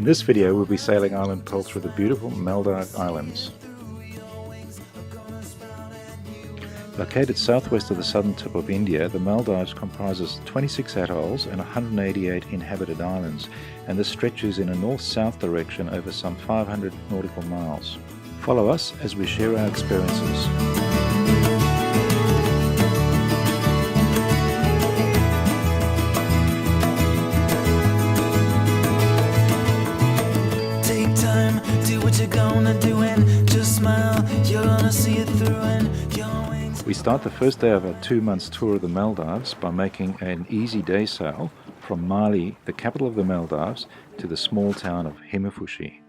In this video we'll be sailing Island Atoll through the beautiful Maldives Islands. Located southwest of the southern tip of India, the Maldives comprises 26 atolls and 188 inhabited islands, and this stretches in a north-south direction over some 500 nautical miles. Follow us as we share our experiences. We start the first day of our 2-month tour of the Maldives by making an easy day sail from Mali, the capital of the Maldives, to the small town of Himmafushi.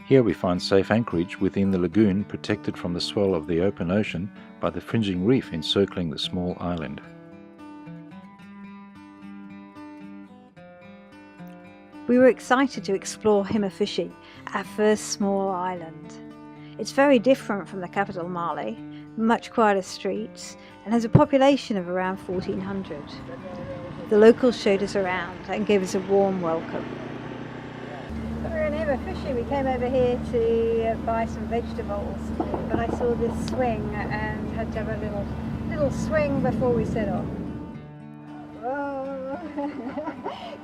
Here we find safe anchorage within the lagoon, protected from the swell of the open ocean by the fringing reef encircling the small island. We were excited to explore Himmafushi, our first small island. It's very different from the capital Mali, much quieter streets, and has a population of around 1,400. The locals showed us around and gave us a warm welcome. We're in Himmafushi. We came over here to buy some vegetables, but I saw this swing and had to have a little swing before we set off.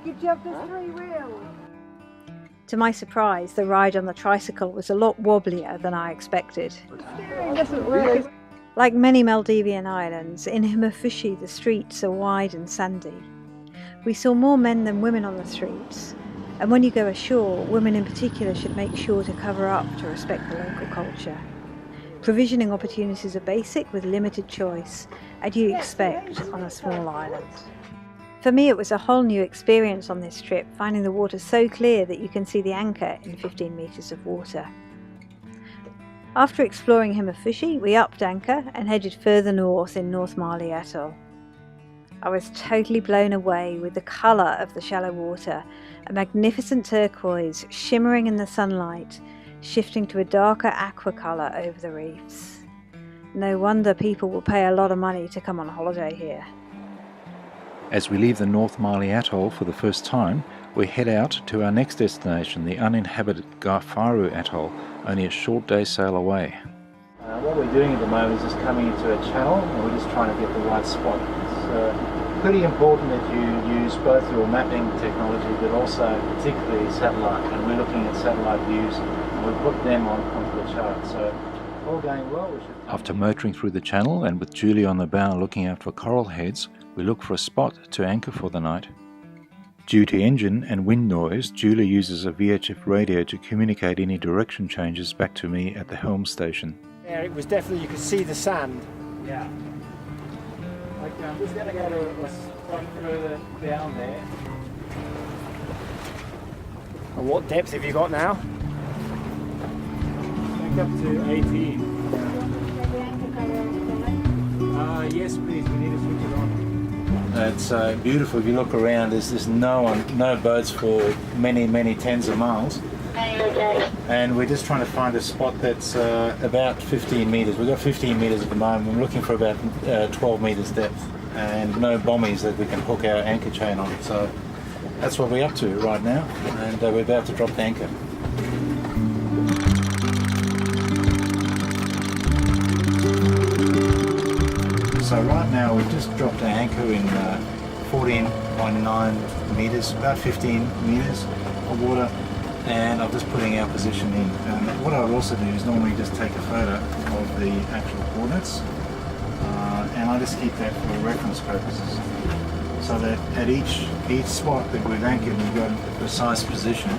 Good job, there's 3 wheels. To my surprise, the ride on the tricycle was a lot wobblier than I expected. Steering doesn't work. Like many Maldivian islands, in Himmafushi the streets are wide and sandy. We saw more men than women on the streets, and when you go ashore, women in particular should make sure to cover up to respect the local culture. Provisioning opportunities are basic with limited choice, as you expect on a small island. For me, it was a whole new experience on this trip, finding the water so clear that you can see the anchor in 15 metres of water. After exploring Himmafushi, we upped anchor and headed further north in North Mali Atoll. I was totally blown away with the colour of the shallow water, a magnificent turquoise shimmering in the sunlight, shifting to a darker aqua colour over the reefs. No wonder people will pay a lot of money to come on holiday here. As we leave the North Mali Atoll for the first time, we head out to our next destination, the uninhabited Garufaru Atoll, only a short day sail away. What we're doing at the moment is just coming into a channel, and we're just trying to get the right spot. It's pretty important that you use both your mapping technology but also particularly satellite, and we're looking at satellite views and we've put them onto the chart. So all going well. After motoring through the channel and with Julie on the bow looking out for coral heads, we look for a spot to anchor for the night. Due to engine and wind noise, Julie uses a VHF radio to communicate any direction changes back to me at the helm station. Yeah, it was definitely, you could see the sand. Yeah. Okay, I'm just going to go to a spot further down there. And what depth have you got now? Back up to 18. Yes please, we need to switch it on. It's beautiful. If you look around, there's no boats for many tens of miles. And we're just trying to find a spot that's about 15 metres. We've got 15 metres at the moment. We're looking for about 12 metres depth and no bommies that we can hook our anchor chain on. So that's what we're up to right now, and we're about to drop the anchor. So right now we've just dropped our anchor in 14.9 metres, about 15 metres of water, and I'm just putting our position in. What I'll also do is normally just take a photo of the actual coordinates, and I just keep that for reference purposes, so that at each spot that we've anchored we've got a precise position,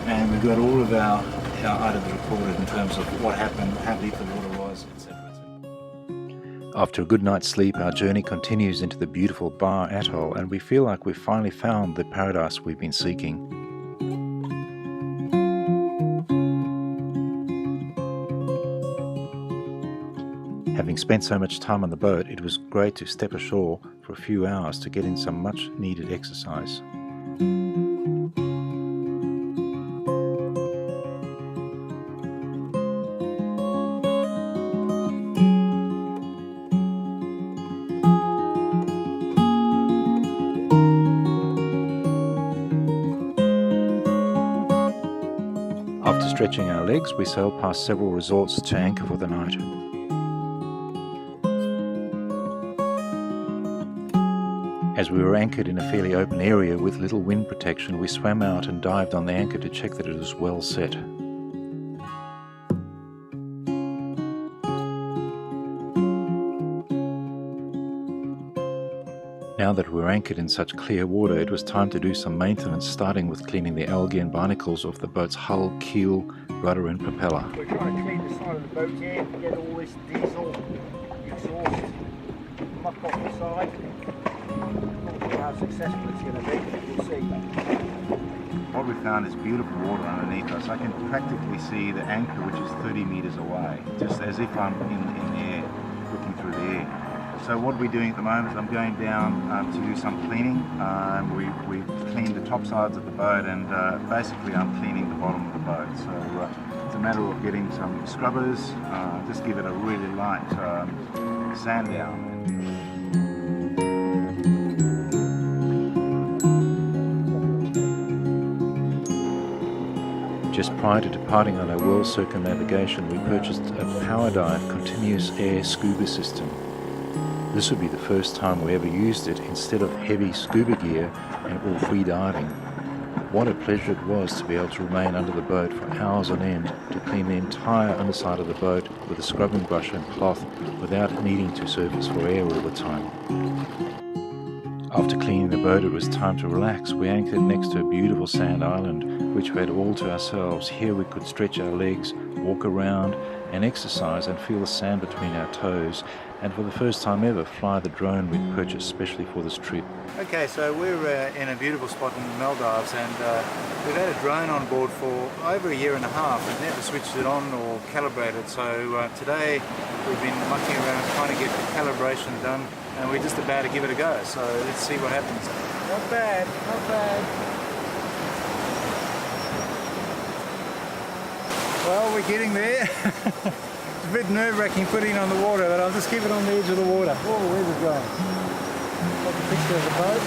and we've got all of our items recorded in terms of what happened, how deep the water was, etc. After a good night's sleep, our journey continues into the beautiful Baa Atoll, and we feel like we've finally found the paradise we've been seeking. Having spent so much time on the boat, it was great to step ashore for a few hours to get in some much needed exercise. After stretching our legs, we sailed past several resorts to anchor for the night. As we were anchored in a fairly open area with little wind protection, we swam out and dived on the anchor to check that it was well set. Now that we were anchored in such clear water, it was time to do some maintenance, starting with cleaning the algae and barnacles off the boat's hull, keel, rudder and propeller. We're trying to clean the side of the boat here, get all this diesel exhaust muck off the side. Not sure how successful it's going to be, we'll see. What we found is beautiful water underneath us. I can practically see the anchor, which is 30 metres away, just as if I'm in the air, looking through the air. So what we're doing at the moment is I'm going down to do some cleaning. We've cleaned the top sides of the boat, and basically I'm cleaning the bottom of the boat. So it's a matter of getting some scrubbers, just give it a really light sand down. Just prior to departing on our world circumnavigation, we purchased a power dive continuous air scuba system. This would be the first time we ever used it instead of heavy scuba gear or free diving. What a pleasure it was to be able to remain under the boat for hours on end to clean the entire underside of the boat with a scrubbing brush and cloth without needing to surface for air all the time. After cleaning the boat, it was time to relax. We anchored next to a beautiful sand island which we had all to ourselves. Here we could stretch our legs, walk around and exercise and feel the sand between our toes, and for the first time ever fly the drone we'd purchased specially for this trip. Okay, so we're in a beautiful spot in the Maldives, and we've had a drone on board for over a year and a half and never switched it on or calibrated. So today we've been mucking around trying to get the calibration done, and we're just about to give it a go. So let's see what happens. Not bad, not bad. Well, we're getting there. It's a bit nerve-wracking putting it on the water, but I'll just keep it on the edge of the water. Oh, where's it going? Got the picture of the boat.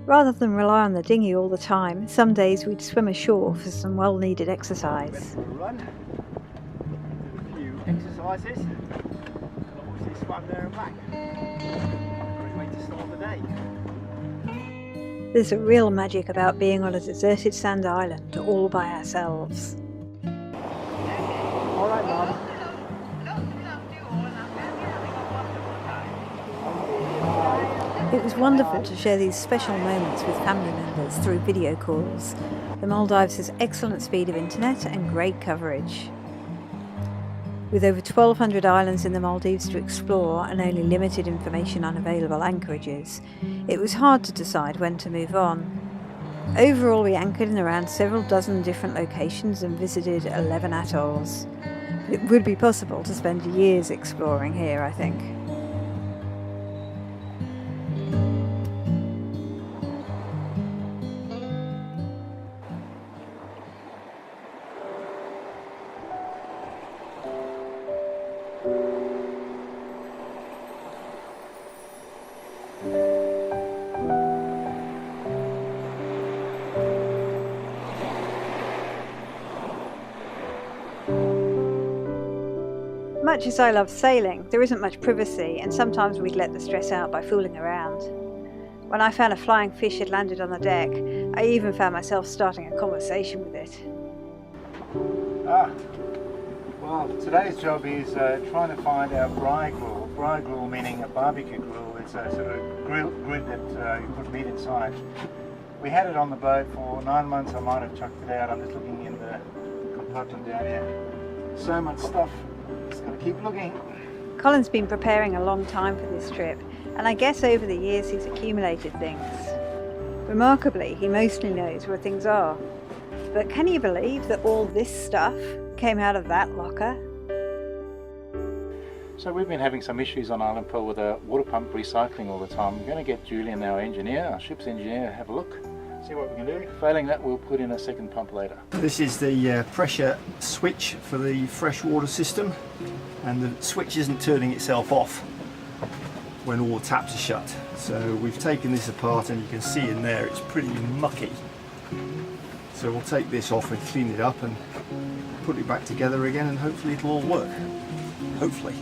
Rather than rely on the dinghy all the time, some days we'd swim ashore for some well-needed exercise. Run, do a few exercises, and obviously swam there and back. Great way to start the day. There's a real magic about being on a deserted sand island all by ourselves. All right, Mum. It was wonderful to share these special moments with family members through video calls. The Maldives has excellent speed of internet and great coverage. With over 1,200 islands in the Maldives to explore and only limited information on available anchorages, it was hard to decide when to move on. Overall, we anchored in around several dozen different locations and visited 11 atolls. It would be possible to spend years exploring here, I think. Much as I love sailing, there isn't much privacy, and sometimes we'd let the stress out by fooling around. When I found a flying fish had landed on the deck, I even found myself starting a conversation with it. Well, today's job is trying to find our braai grill. Braai grill meaning a barbecue grill. It's a sort of grid that you put meat inside. We had it on the boat for 9 months. I might have chucked it out. I'm just looking in the compartment down here. So much stuff. Just got to keep looking. Colin's been preparing a long time for this trip, and I guess over the years he's accumulated things. Remarkably, he mostly knows where things are. But can you believe that all this stuff came out of that locker? So we've been having some issues on Island Pearl with our water pump recycling all the time. I'm going to get Julian, our engineer, our ship's engineer, to have a look, see what we can do. Failing that, we'll put in a second pump later. This is the pressure switch for the freshwater system, and the switch isn't turning itself off. when all the taps are shut. So we've taken this apart and you can see in there it's pretty mucky. So we'll take this off and clean it up and put it back together again, and hopefully it'll all work. Hopefully.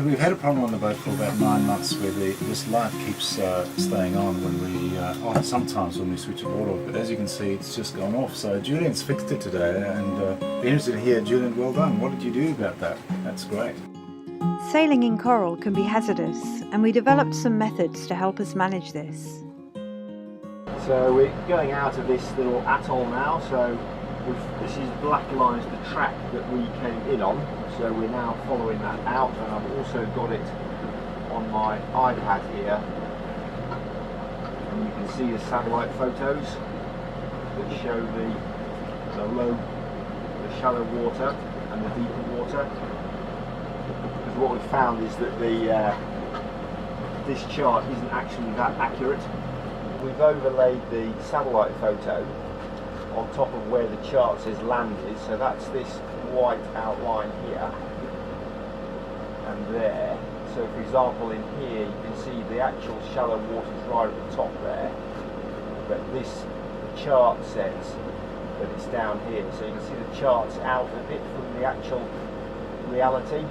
We've had a problem on the boat for about 9 months where this light keeps staying on when sometimes when we switch the water off, but as you can see it's just gone off. So Julian's fixed it today, and be interested to hear, Julian, well done. What did you do about that? That's great. Sailing in coral can be hazardous, and we developed some methods to help us manage this. So we're going out of this little atoll now, so this is black lines the track that we came in on, so we're now following that out, and I've also got it on my iPad here, and you can see the satellite photos that show the shallow water and the deeper water. Because what we found is that this chart isn't actually that accurate. We've overlaid the satellite photo on top of where the chart says land is, so that's this white outline here and there. So for example in here you can see the actual shallow water's right at the top there, but the chart says that it's down here, so you can see the chart's out a bit from the actual reality.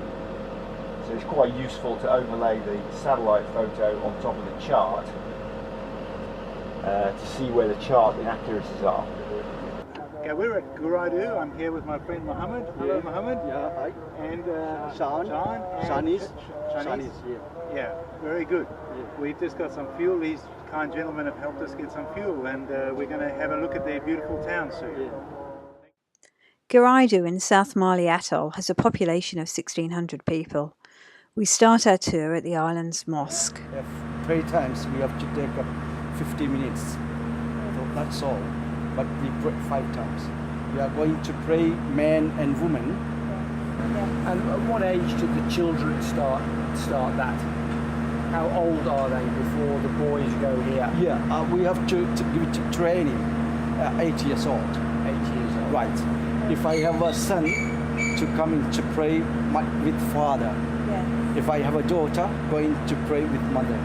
So it's quite useful to overlay the satellite photo on top of the chart to see where the chart inaccuracies are. Okay, we're at Garufaru. I'm here with my friend Mohammed. Hello, Mohammed. Yeah, hi. And Sean. and Chinese. Yeah. Yeah. Very good. Yeah. We've just got some fuel. These kind gentlemen have helped us get some fuel, and we're going to have a look at their beautiful town soon. Yeah. Garufaru in South Mali Atoll has a population of 1,600 people. We start our tour at the island's mosque. 3 times we have to take 50 minutes. So that's all. But we pray 5 times. We are going to pray men and women. And at what age did the children start that? How old are they before the boys go here? Yeah, we have to give it to training. 8 years old. 8 years old. Right. If I have a son to come in to pray with father. Yeah. If I have a daughter, going to pray with mother.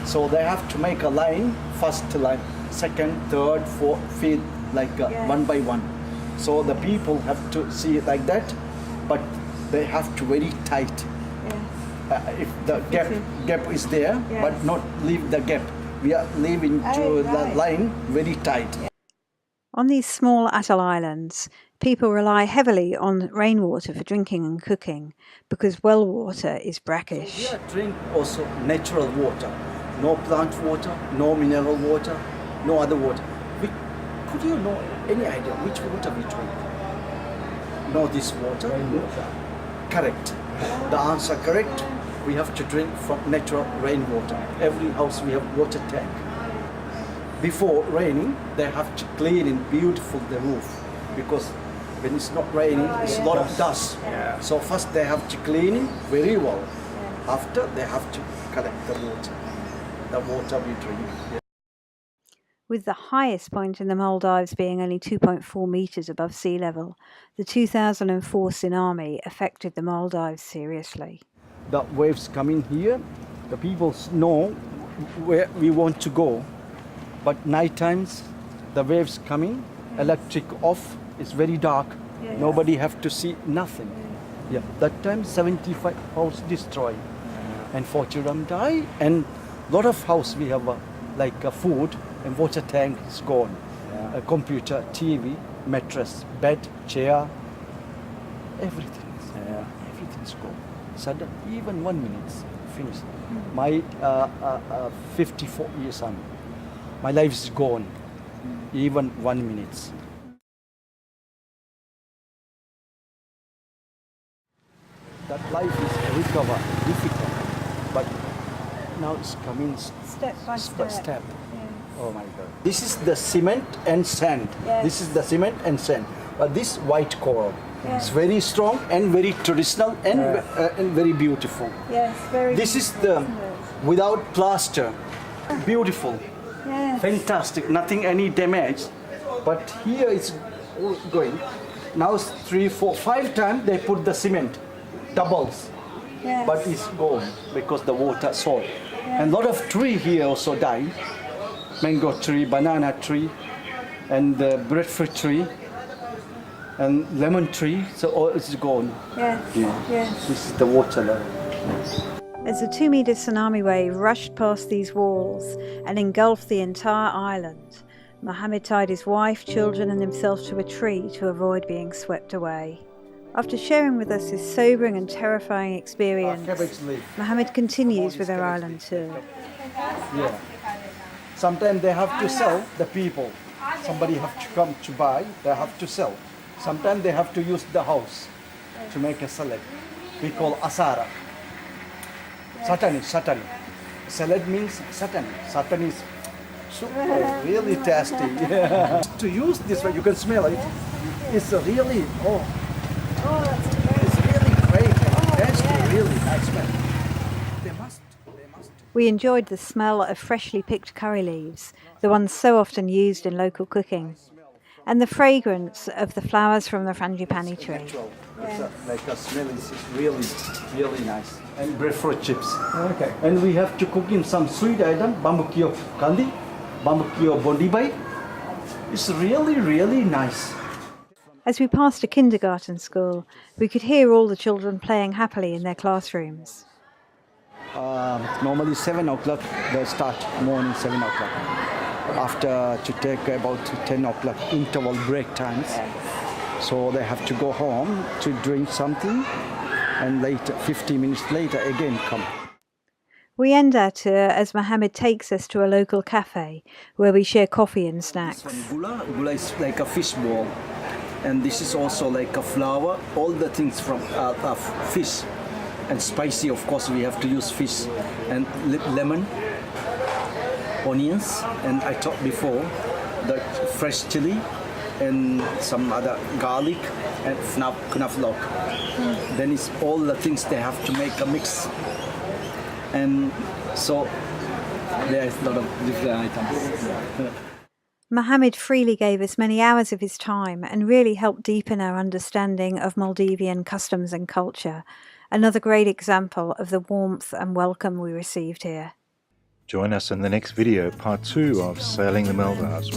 So they have to make a line, first line, second, third, fourth, fifth, like one by one. So the people have to see it like that, but they have to very tight. If the gap is there, but not leave the gap. We are leaving to the line very tight. On these small atoll islands, people rely heavily on rainwater for drinking and cooking because well water is brackish. So we drink also natural water, no plant water, no mineral water, no other water. Could you know any idea which water we drink? No, this water? Rainwater. Correct. The answer correct. We have to drink from natural rainwater. Every house we have water tank. Before raining, they have to clean it beautiful the roof, because when it's not raining, it's a lot of dust. Yeah. So first they have to clean it very well. After they have to collect the water we drink. With the highest point in the Maldives being only 2.4 metres above sea level, the 2004 tsunami affected the Maldives seriously. The waves coming here, the people know where we want to go, but night times the waves coming, electric off, it's very dark, nobody have to see nothing. Yeah, that time 75 house destroyed, and 40 of them die, and lot of house we have food and water tank is gone, a computer, TV, mattress, bed, chair, everything's gone. Sudden, even 1 minute, finished. My 54 years son, my life is gone, even 1 minute. That life is recover, difficult, but now it's coming Step by step. Oh my God. This is the cement and sand. Yes. This is the cement and sand. But this white coral, it's very strong and very traditional and very beautiful. Yes, very This is the without plaster. Beautiful. Yes. Fantastic. Nothing any damage. But here it's all going. Now 3, 4, 5 times they put the cement, doubles. Yes. But it's gone because the water salt. And a lot of tree here also died. Mango tree, banana tree, and the breadfruit tree, and lemon tree. So all is gone. Yes. Yeah. Yes. This is the water level. As a 2-metre tsunami wave rushed past these walls and engulfed the entire island, Mohammed tied his wife, children and himself to a tree to avoid being swept away. After sharing with us his sobering and terrifying experience, Mohammed continues with our island tour. Yeah. Sometimes they have to sell the people. Somebody have to come to buy, they have to sell. Sometimes they have to use the house to make a salad. We call asara. Satani. Salad means satani. Satani is super, really tasty. Yeah. To use this way, you can smell it. It's really, it's really great and tasty, really nice smell. They must. We enjoyed the smell of freshly picked curry leaves, the ones so often used in local cooking, and the fragrance of the flowers from the frangipani tree. Like a smell is really, really nice. And breadfruit chips. Okay. And we have to cook in some sweet item, bambukio kandi, bambukio bondibai. It's really, really nice. As we passed a kindergarten school, we could hear all the children playing happily in their classrooms. Normally 7 o'clock they start morning 7 o'clock. After to take about 10 o'clock interval break times. So they have to go home to drink something and later, 15 minutes later again come. We end our tour as Mohammed takes us to a local cafe where we share coffee and snacks. Gula is like a fish ball. And this is also like a flour, all the things from fish. And spicy, of course, we have to use fish and lemon, onions, and I talked before, the fresh chili and some other garlic and knaflock. Then it's all the things they have to make a mix. And so there's a lot of different items. Mohammed freely gave us many hours of his time and really helped deepen our understanding of Maldivian customs and culture. Another great example of the warmth and welcome we received here. Join us in the next video, part 2 of Sailing the Maldives.